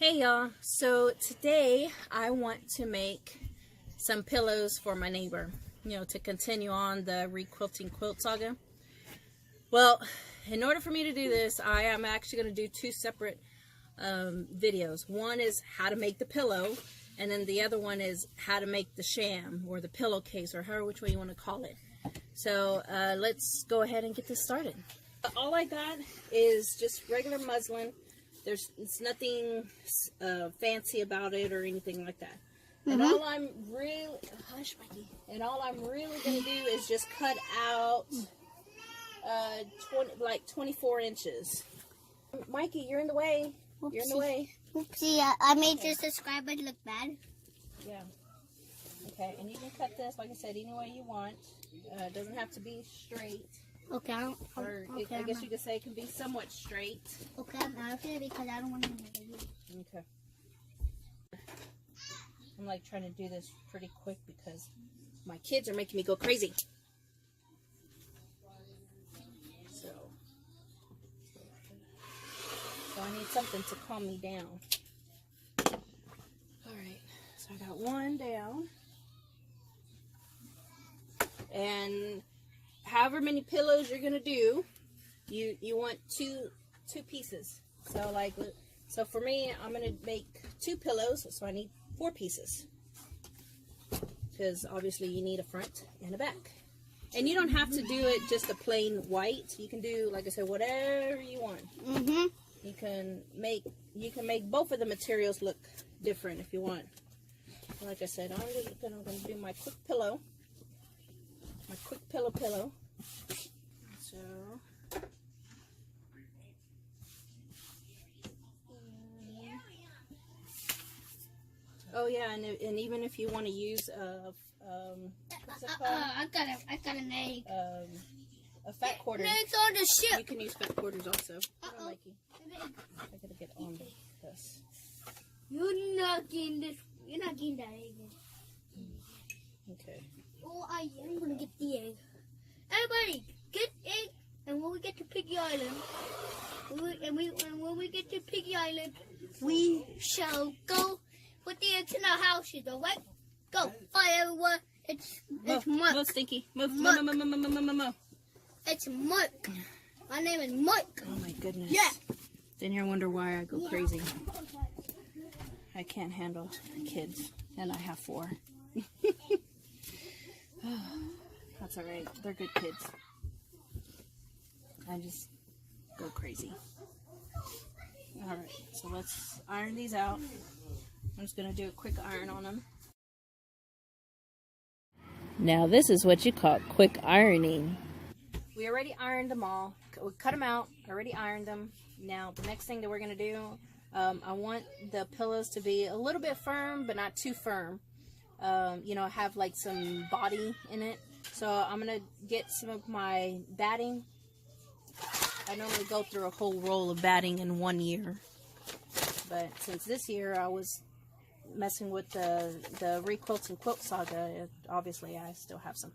Hey y'all, so today I want to make some pillows for my neighbor, to continue on the re-quilting quilt saga. Well, in order for me to do this, I am actually going to do two separate videos. One is how to make the pillow, and then the other one is how to make the sham or the pillowcase, or however which way you want to call it. So let's go ahead and get this started. All I got is just regular muslin. It's nothing fancy about it or anything like that. And all I'm really, hush Mikey, and all I'm really going to do is just cut out 24 inches. Mikey, you're in the way. Whoopsie. You're in the way. Oopsie, I made your subscribers look bad. Yeah. Okay, and you can cut this, like I said, any way you want. It doesn't have to be straight. Okay, I guess you could say it can be somewhat straight. Okay, I'm out of it because I don't want to make it. Okay. I'm like trying to do this pretty quick because my kids are making me go crazy. So I need something to calm me down. Alright, so I got one down. And however many pillows you're gonna do, you want two pieces. So for me, I'm gonna make 2 pillows, so I need 4 pieces, because obviously you need a front and a back. And you don't have to do it just a plain white. You can do, like I said, whatever you want. You can make both of the materials look different if you want. Like I said, I'm gonna do my quick pillow. My quick pillow. So, oh yeah, and even if you want to use what's it called? I got an egg. A fat quarter. Eggs on the ship. You can use fat quarters also. Oh, Mikey. I gotta get on this. You're not getting this. You're not getting that egg. Okay. Oh, I am gonna get the egg. Everybody, get egg, and when we get to Piggy Island, when we get to Piggy Island, we shall go put the eggs in our houses. All right? Go! Hi everyone. It's Mark. Move, Stinky. Move. It's Mark. My name is Mark. Oh my goodness. Yeah. Then you wonder why I go crazy. I can't handle kids, and I have 4. That's alright. They're good kids. I just go crazy. Alright, so let's iron these out. I'm just going to do a quick iron on them. Now this is what you call quick ironing. We already ironed them all. We cut them out. Already ironed them. Now the next thing that we're going to do, I want the pillows to be a little bit firm, but not too firm. Have like some body in it. So I'm going to get some of my batting. I normally go through a whole roll of batting in 1 year. But since this year I was messing with the re-quilting quilt saga, obviously I still have some.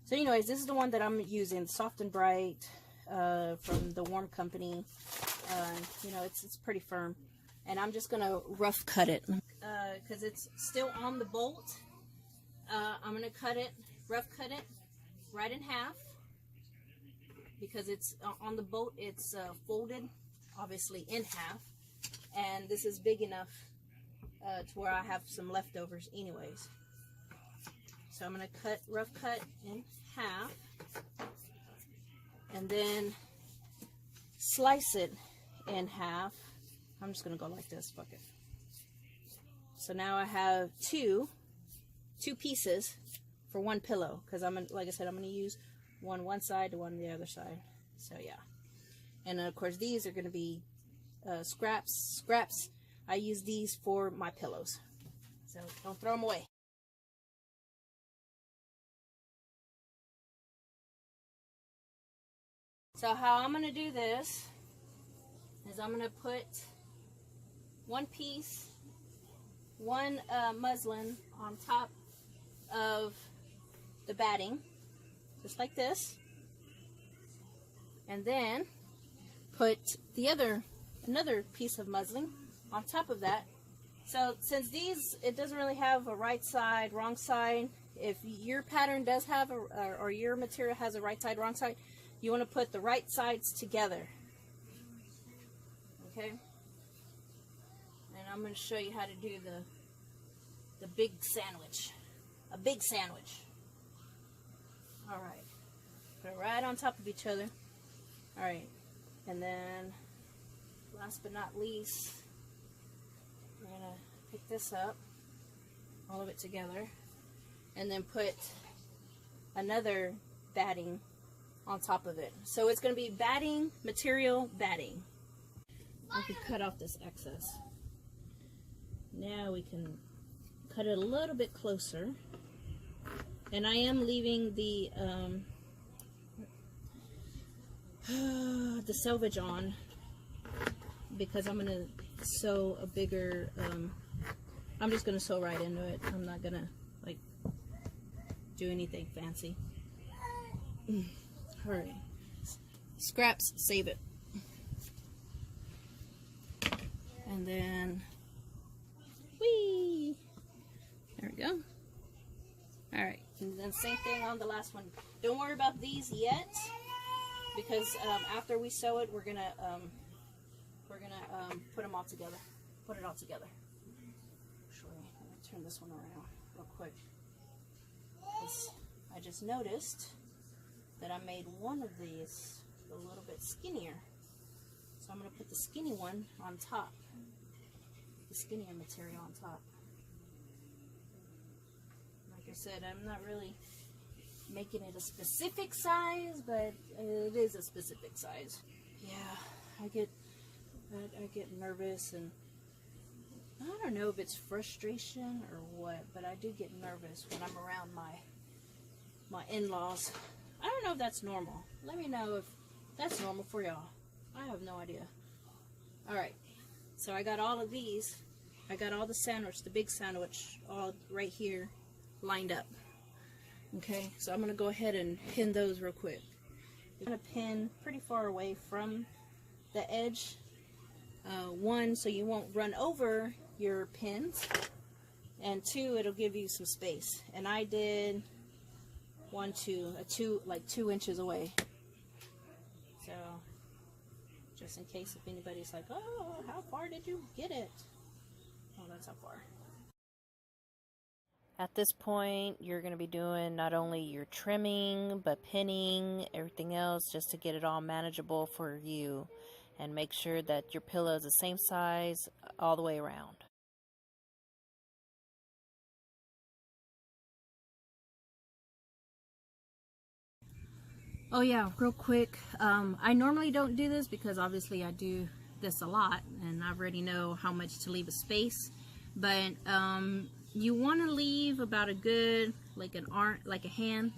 So anyways, this is the one that I'm using, Soft and Bright, from the Warm Company. It's pretty firm. And I'm just going to rough cut it. Because it's still on the bolt. I'm going to rough cut it right in half. Because it's on the bolt, it's folded, obviously, in half. And this is big enough to where I have some leftovers anyways. So I'm going to rough cut in half. And then slice it in half. I'm just going to go like this, fuck it. So now I have two pieces for 1 pillow, because like I said, I'm going to use one side to one the other side. So yeah. And then of course these are going to be scraps. I use these for my pillows. So don't throw them away. So how I'm going to do this is I'm going to put 1 piece, 1 muslin on top of the batting, just like this, and then put another piece of muslin on top of that. So since these, it doesn't really have a right side, wrong side. If your pattern does have or your material has a right side, wrong side, you want to put the right sides together. Okay? And I'm going to show you how to do the big sandwich. A big sandwich. All right. Put it right on top of each other. All right. And then, last but not least, we're going to pick this up, all of it together, and then put another batting on top of it. So it's going to be batting, material, batting. I can cut off this excess. Now we can cut it a little bit closer. And I am leaving the selvage on because I'm going to sew a bigger, I'm just going to sew right into it. I'm not going to like do anything fancy. Alright. Scraps, save it. And then, whee! There we go. Alright, and then same thing on the last one. Don't worry about these yet, because after we sew it, we're gonna put them all together. Put it all together. Actually, let me turn this one around real quick. I just noticed that I made one of these a little bit skinnier. So I'm going to put the skinny one on top. The skinnier material on top. Like I said, I'm not really making it a specific size, but it is a specific size. Yeah, I get nervous, and I don't know if it's frustration or what, but I do get nervous when I'm around my in-laws. I don't know if that's normal. Let me know if that's normal for y'all. I have no idea. Alright, so I got all of these. I got all the sandwich, the big sandwich, all right here lined up. Okay, so I'm going to go ahead and pin those real quick. I'm going to pin pretty far away from the edge. One, so you won't run over your pins. And two, it'll give you some space. And I did like 2 inches away. So, just in case if anybody's like, oh, how far did you get it? Oh, that's how far. At this point, you're going to be doing not only your trimming, but pinning, everything else, just to get it all manageable for you. And make sure that your pillow is the same size all the way around. Oh yeah, real quick, I normally don't do this because obviously I do this a lot and I already know how much to leave a space, but you want to leave about a good like a hand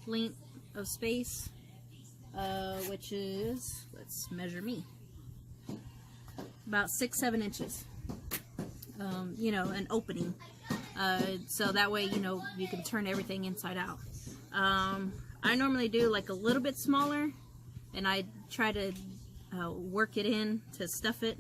length of space, which is, let's measure me, about 6-7 inches. You know, an opening, so that way you know you can turn everything inside out. I normally do like a little bit smaller, and I try to work it in to stuff it.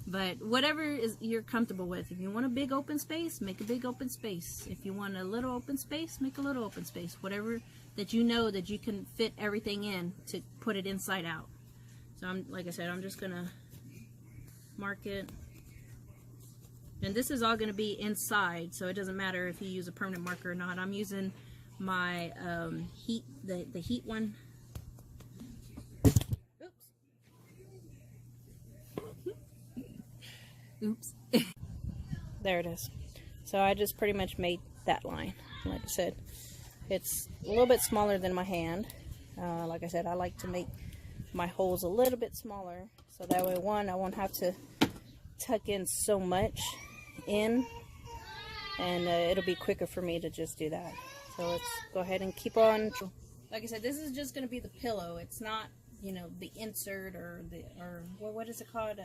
But whatever you're comfortable with. If you want a big open space, make a big open space. If you want a little open space, make a little open space. Whatever that you know that you can fit everything in to put it inside out. So I'm, like I said, I'm just gonna mark it. And this is all gonna be inside, so it doesn't matter if you use a permanent marker or not. I'm using my heat, the heat one. Oops. There it is. So I just pretty much made that line. Like I said, it's a little bit smaller than my hand. Like I said, I like to make my holes a little bit smaller, so that way, one, I won't have to tuck in so much in, and it'll be quicker for me to just do that. So let's go ahead and keep on. Like I said, this is just going to be the pillow. It's not, you know, the insert or what is it called?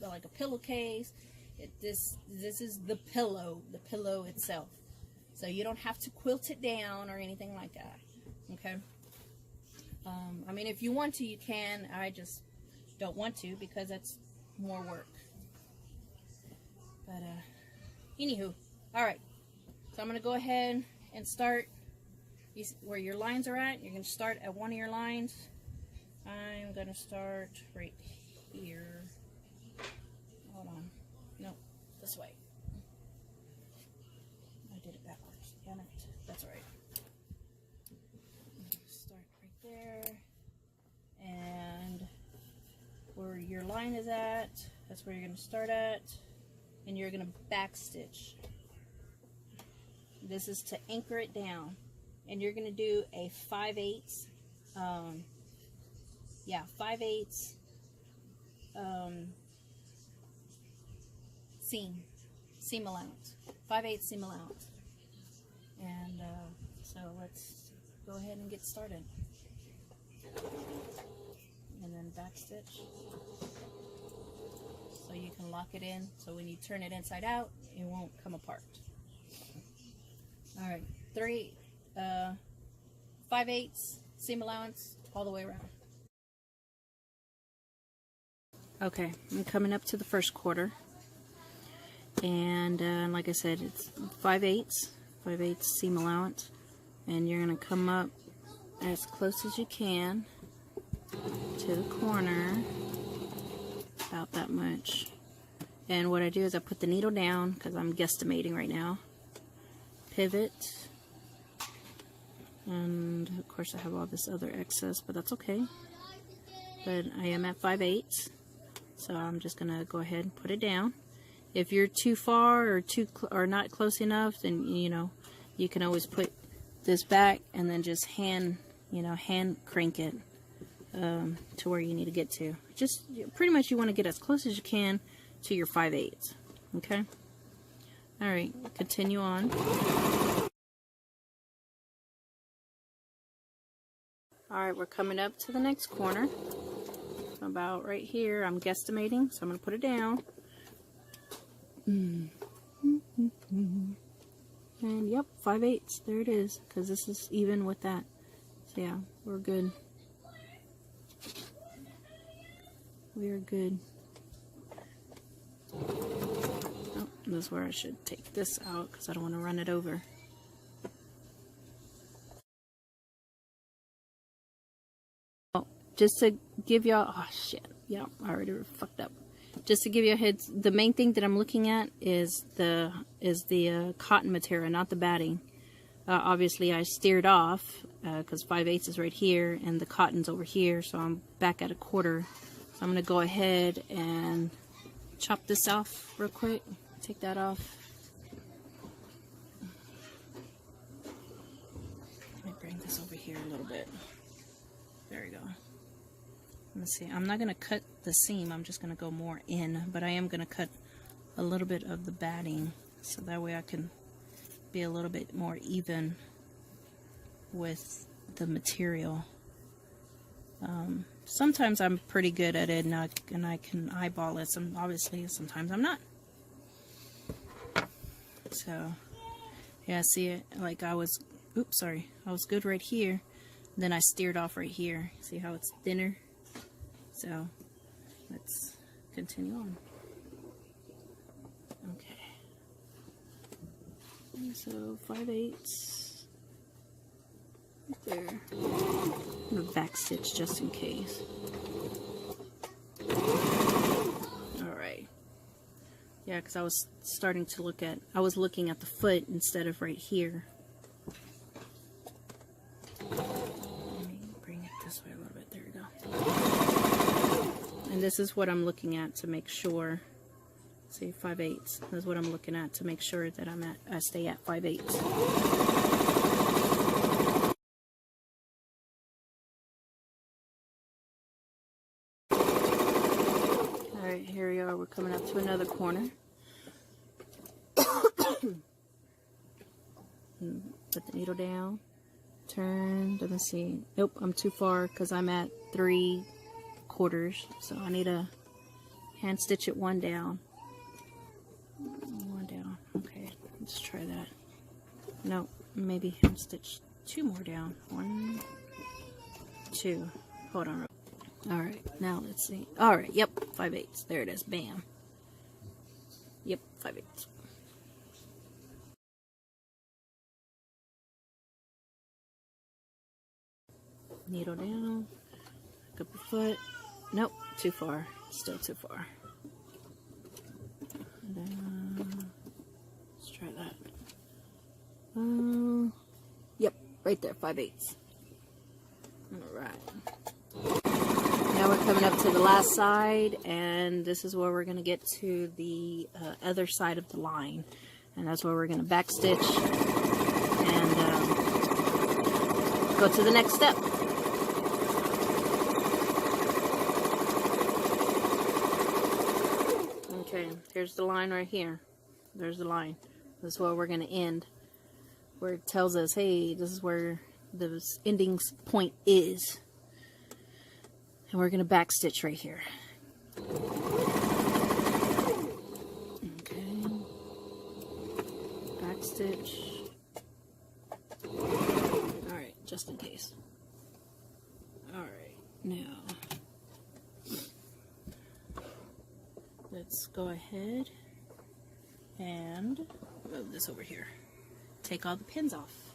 Like a pillowcase. This is the pillow itself. So you don't have to quilt it down or anything like that. Okay. I mean, if you want to, you can. I just don't want to because that's more work. But anywho, all right. So I'm gonna go ahead and start where your lines are at. You're gonna start at one of your lines. I'm gonna start right here. Hold on. Nope, this way. I did it backwards. Damn it. That's all right. Start right there. And where your line is at, that's where you're gonna start at. And you're gonna back stitch. This is to anchor it down. And you're gonna do a 5/8 5/8 seam allowance. 5/8 seam allowance. And so let's go ahead and get started. And then back stitch. So you can lock it in, so when you turn it inside out, it won't come apart. All right, 5/8 seam allowance all the way around. Okay, I'm coming up to the first quarter, and like I said, it's 5/8 seam allowance, and you're gonna come up as close as you can to the corner, about that much. And what I do is I put the needle down because I'm guesstimating right now. Pivot, and of course I have all this other excess, but that's okay. But I am at 5/8, so I'm just gonna go ahead and put it down. If you're too far or not close enough, then you can always put this back and then just hand crank it to where you need to get to. Just pretty much you want to get as close as you can to your 5/8. Okay. All right. Continue on. All right, we're coming up to the next corner. About right here. I'm guesstimating, so I'm going to put it down. And yep, 5/8. There it is, because this is even with that. So yeah, we're good. We are good. Oh, this is where I should take this out because I don't want to run it over. Oh, just to give y'all, oh shit, yeah, I already fucked up. Just to give you a heads, the main thing that I'm looking at is the cotton material, not the batting. Obviously, I steered off because 5/8 is right here and the cotton's over here, so I'm back at a quarter. So I'm going to go ahead and chop this off real quick. Take that off. Let me bring this over here a little bit. There we go. Let's see. I'm not going to cut the seam. I'm just going to go more in, but I am going to cut a little bit of the batting so that way I can be a little bit more even with the material. Sometimes I'm pretty good at it and I can eyeball it. Obviously, sometimes I'm not. So, yeah, see it? Like I was good right here. Then I steered off right here. See how it's thinner? So, let's continue on. Okay. And so, 5/8 right there. I'm gonna back stitch just in case. Alright. Yeah, because I was starting to looking at the foot instead of right here. Let me bring it this way a little bit. There we go. And this is what I'm looking at to make sure. See, 5/8. This is what I'm looking at to make sure that I stay at 5/8. Alright, here we are. We're coming up to another corner. Put the needle down. Turn. Let me see. Nope, I'm too far because I'm at 3/4. So I need to hand stitch it one down. One down. Okay, let's try that. Nope, maybe hand stitch 2 more down. 1, 2. Hold on. Alright, now let's see. Alright, yep, 5/8. There it is. Bam. Yep, 5/8. Needle down, pick up your foot. Nope, too far. Still too far. Let's try that. Yep, right there, 5/8. Alright. Now we're coming up to the last side, and this is where we're going to get to the other side of the line. And that's where we're going to backstitch and go to the next step. Okay, here's the line right here. There's the line. This is where we're going to end. Where it tells us, hey, this is where the ending point is. And we're going to backstitch right here. Okay. Backstitch. Alright, just in case. Alright, now let's go ahead and move this over here. Take all the pins off.